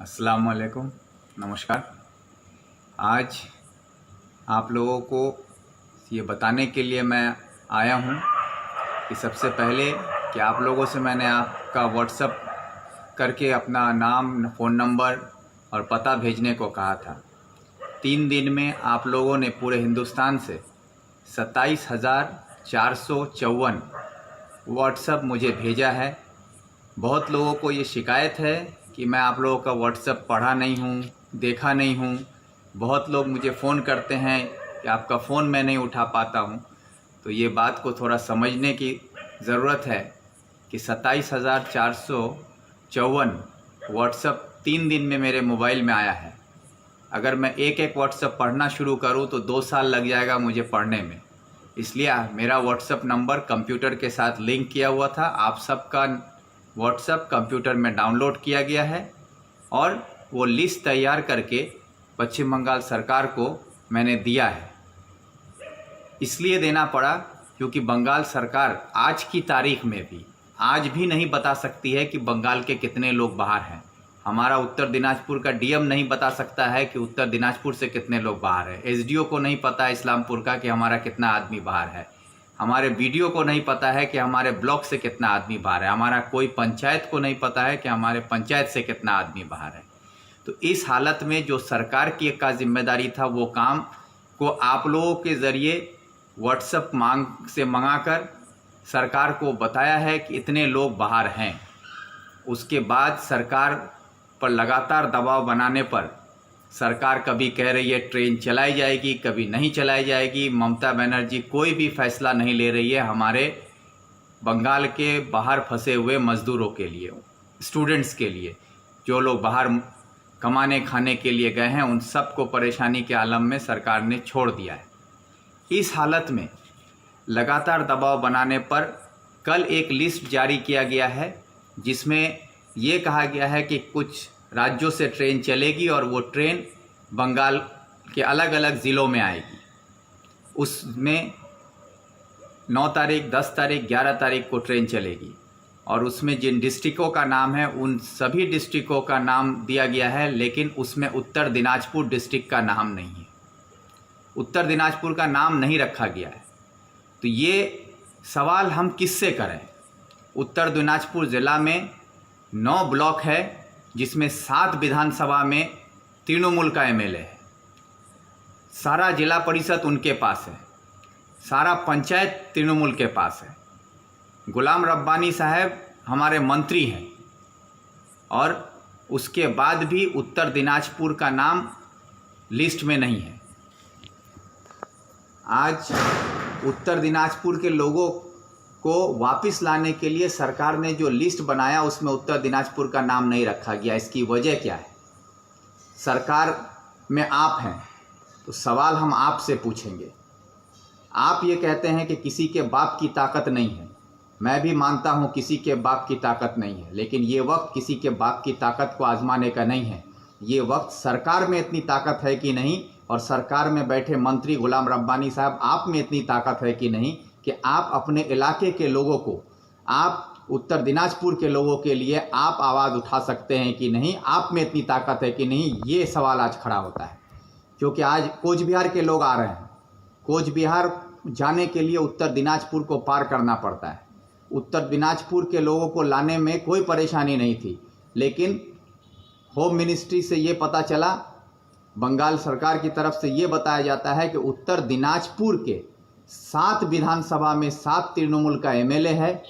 अस्सलाम वालेकुम, नमस्कार। आज आप लोगों को ये बताने के लिए मैं आया हूँ कि सबसे पहले कि आप लोगों से मैंने आपका व्हाट्सएप करके अपना नाम, फ़ोन नंबर और पता भेजने को कहा था। 3 दिन में आप लोगों ने पूरे हिंदुस्तान से 27,454 व्हाट्सएप मुझे भेजा है। बहुत लोगों को ये शिकायत है कि मैं आप लोगों का व्हाट्सएप पढ़ा नहीं हूँ, देखा नहीं हूँ। बहुत लोग मुझे फ़ोन करते हैं कि आपका फ़ोन मैं नहीं उठा पाता हूँ। तो ये बात को थोड़ा समझने की ज़रूरत है कि 27,454 व्हाट्सएप 3 दिन में मेरे मोबाइल में आया है। अगर मैं एक एक व्हाट्सएप पढ़ना शुरू करूँ तो 2 साल लग जाएगा मुझे पढ़ने में। इसलिए मेरा व्हाट्सएप नंबर कंप्यूटर के साथ लिंक किया हुआ था। आप सबका व्हाट्सएप कंप्यूटर में डाउनलोड किया गया है और वो लिस्ट तैयार करके पश्चिम बंगाल सरकार को मैंने दिया है। इसलिए देना पड़ा क्योंकि बंगाल सरकार आज की तारीख में भी आज भी नहीं बता सकती है कि बंगाल के कितने लोग बाहर हैं। हमारा उत्तर दिनाजपुर का डीएम नहीं बता सकता है कि उत्तर दिनाजपुर से कितने लोग बाहर हैं। एसडीओ को नहीं पता है इस्लामपुर का कि हमारा कितना आदमी बाहर है। हमारे बीडीओ को नहीं पता है कि हमारे ब्लॉक से कितना आदमी बाहर है। हमारा कोई पंचायत को नहीं पता है कि हमारे पंचायत से कितना आदमी बाहर है। तो इस हालत में जो सरकार की का जिम्मेदारी था वो काम को आप लोगों के ज़रिए व्हाट्सएप मंगाकर सरकार को बताया है कि इतने लोग बाहर हैं। उसके बाद सरकार पर लगातार दबाव बनाने पर सरकार कभी कह रही है ट्रेन चलाई जाएगी, कभी नहीं चलाई जाएगी। ममता बनर्जी कोई भी फैसला नहीं ले रही है हमारे बंगाल के बाहर फंसे हुए मज़दूरों के लिए, स्टूडेंट्स के लिए। जो लोग बाहर कमाने खाने के लिए गए हैं उन सबको परेशानी के आलम में सरकार ने छोड़ दिया है। इस हालत में लगातार दबाव बनाने पर कल एक लिस्ट जारी किया गया है जिसमें ये कहा गया है कि कुछ राज्यों से ट्रेन चलेगी और वो ट्रेन बंगाल के अलग अलग ज़िलों में आएगी। उसमें 9 तारीख, 10 तारीख, 11 तारीख को ट्रेन चलेगी और उसमें जिन डिस्ट्रिक्टों का नाम है उन सभी डिस्ट्रिक्टों का नाम दिया गया है, लेकिन उसमें उत्तर दिनाजपुर डिस्ट्रिक्ट का नाम नहीं है। उत्तर दिनाजपुर का नाम नहीं रखा गया है। तो ये सवाल हम किससे करें? उत्तर दिनाजपुर ज़िला में 9 ब्लॉक है जिसमें 7 विधानसभा में तृणमूल का एमएलए है। सारा जिला परिषद उनके पास है, सारा पंचायत तृणमूल के पास है। गुलाम रब्बानी साहब हमारे मंत्री हैं और उसके बाद भी उत्तर दिनाजपुर का नाम लिस्ट में नहीं है। आज उत्तर दिनाजपुर के लोगों को वापस लाने के लिए सरकार ने जो लिस्ट बनाया उसमें उत्तर दिनाजपुर का नाम नहीं रखा गया। इसकी वजह क्या है? सरकार में आप हैं तो सवाल हम आपसे पूछेंगे। आप ये कहते हैं कि किसी के बाप की ताकत नहीं है। मैं भी मानता हूँ किसी के बाप की ताकत नहीं है, लेकिन ये वक्त किसी के बाप की ताकत को आजमाने का नहीं है। ये वक्त सरकार में इतनी ताकत है कि नहीं, और सरकार में बैठे मंत्री गुलाम रब्बानी साहब आप में इतनी ताकत है कि नहीं कि आप अपने इलाके के लोगों को, आप उत्तर दिनाजपुर के लोगों के लिए आप आवाज़ उठा सकते हैं कि नहीं? आप में इतनी ताकत है कि नहीं? ये सवाल आज खड़ा होता है क्योंकि आज कोच बिहार के लोग आ रहे हैं। कोच बिहार जाने के लिए उत्तर दिनाजपुर को पार करना पड़ता है। उत्तर दिनाजपुर के लोगों को लाने में कोई परेशानी नहीं थी, लेकिन होम मिनिस्ट्री से ये पता चला, बंगाल सरकार की तरफ से ये बताया जाता है कि उत्तर दिनाजपुर के 7 विधानसभा में 7 तृणमूल का एमएलए है,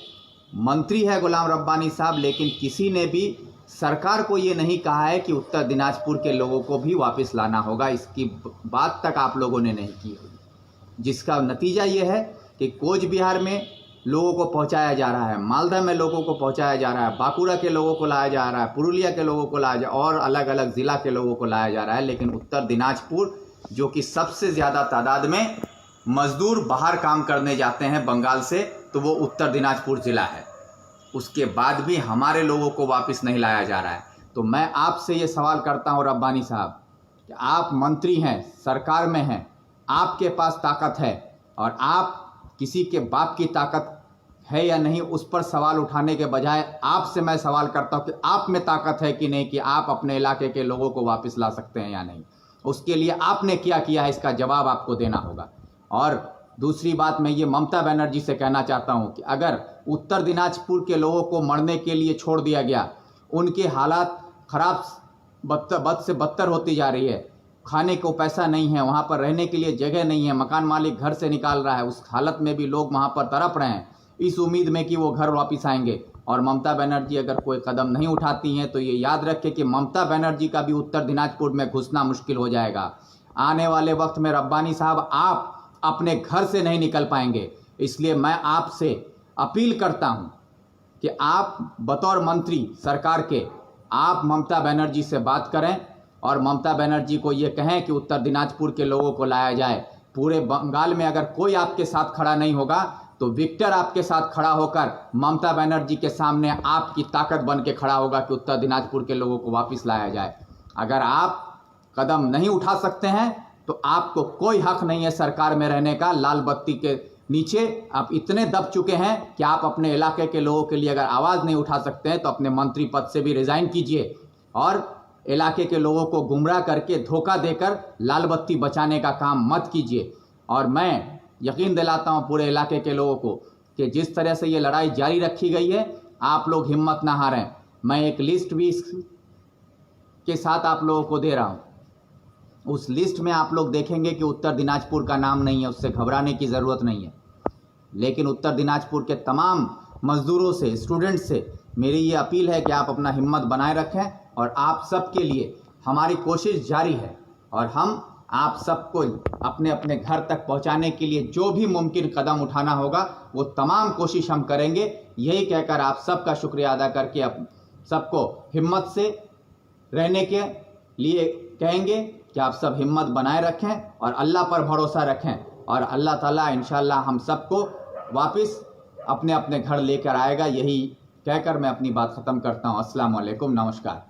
मंत्री है गुलाम रब्बानी साहब, लेकिन किसी ने भी सरकार को ये नहीं कहा है कि उत्तर दिनाजपुर के लोगों को भी वापस लाना होगा। इसकी बात तक आप लोगों ने नहीं की होगी, जिसका नतीजा ये है कि कोच बिहार में लोगों को पहुंचाया जा रहा है, मालदा में लोगों को पहुंचाया जा रहा है, बांकुड़ा के लोगों को लाया जा रहा है, पुरुलिया के लोगों को लाया और अलग अलग ज़िला के लोगों को लाया जा रहा है। लेकिन उत्तर दिनाजपुर जो कि सबसे ज़्यादा तादाद में मज़दूर बाहर काम करने जाते हैं बंगाल से, तो वो उत्तर दिनाजपुर ज़िला है। उसके बाद भी हमारे लोगों को वापस नहीं लाया जा रहा है। तो मैं आपसे ये सवाल करता हूँ रब्बानी साहब कि आप मंत्री हैं, सरकार में हैं, आपके पास ताकत है और आप किसी के बाप की ताकत है या नहीं उस पर सवाल उठाने के बजाय आपसे मैं सवाल करता हूं कि आप में ताकत है कि नहीं कि आप अपने इलाके के लोगों को वापस ला सकते हैं या नहीं। उसके लिए आपने क्या किया है, इसका जवाब आपको देना होगा। और दूसरी बात मैं ये ममता बनर्जी से कहना चाहता हूं कि अगर उत्तर दिनाजपुर के लोगों को मरने के लिए छोड़ दिया गया, उनके हालात खराब बद से बदतर होती जा रही है, खाने को पैसा नहीं है, वहाँ पर रहने के लिए जगह नहीं है, मकान मालिक घर से निकाल रहा है, उस हालत में भी लोग वहाँ पर तड़प रहे हैं इस उम्मीद में कि वो घर वापस आएंगे। और ममता बनर्जी अगर कोई कदम नहीं उठाती हैं तो ये याद रखें कि ममता बनर्जी का भी उत्तर दिनाजपुर में घुसना मुश्किल हो जाएगा। आने वाले वक्त में रब्बानी साहब आप अपने घर से नहीं निकल पाएंगे। इसलिए मैं आपसे अपील करता हूँ कि आप बतौर मंत्री सरकार के आप ममता बनर्जी से बात करें और ममता बनर्जी को ये कहें कि उत्तर दिनाजपुर के लोगों को लाया जाए। पूरे बंगाल में अगर कोई आपके साथ खड़ा नहीं होगा तो विक्टर आपके साथ खड़ा होकर ममता बनर्जी के सामने आपकी ताकत बन के खड़ा होगा कि उत्तर दिनाजपुर के लोगों को वापस लाया जाए। अगर आप कदम नहीं उठा सकते हैं तो आपको कोई हक नहीं है सरकार में रहने का। लाल बत्ती के नीचे आप इतने दब चुके हैं कि आप अपने इलाके के लोगों के लिए अगर आवाज़ नहीं उठा सकते हैं तो अपने मंत्री पद से भी रिज़ाइन कीजिए और इलाके के लोगों को गुमराह करके धोखा देकर लाल बत्ती बचाने का काम मत कीजिए। और मैं यकीन दिलाता हूं पूरे इलाके के लोगों को कि जिस तरह से ये लड़ाई जारी रखी गई है, आप लोग हिम्मत ना हारें। मैं एक लिस्ट भी के साथ आप लोगों को दे रहा हूं। उस लिस्ट में आप लोग देखेंगे कि उत्तर दिनाजपुर का नाम नहीं है, उससे घबराने की ज़रूरत नहीं है। लेकिन उत्तर दिनाजपुर के तमाम मज़दूरों से, स्टूडेंट्स से मेरी ये अपील है कि आप अपना हिम्मत बनाए रखें और आप सबके लिए हमारी कोशिश जारी है और हम आप सबको अपने अपने घर तक पहुंचाने के लिए जो भी मुमकिन कदम उठाना होगा वो तमाम कोशिश हम करेंगे। यही कहकर आप सबका शुक्रिया अदा करके सबको हिम्मत से रहने के लिए कहेंगे कि आप सब हिम्मत बनाए रखें और अल्लाह पर भरोसा रखें और अल्लाह ताला इंशाअल्लाह हम सबको वापस अपने अपने घर लेकर आएगा। यही कहकर मैं अपनी बात ख़त्म करता हूँ। अस्सलाम वालेकुम, नमस्कार।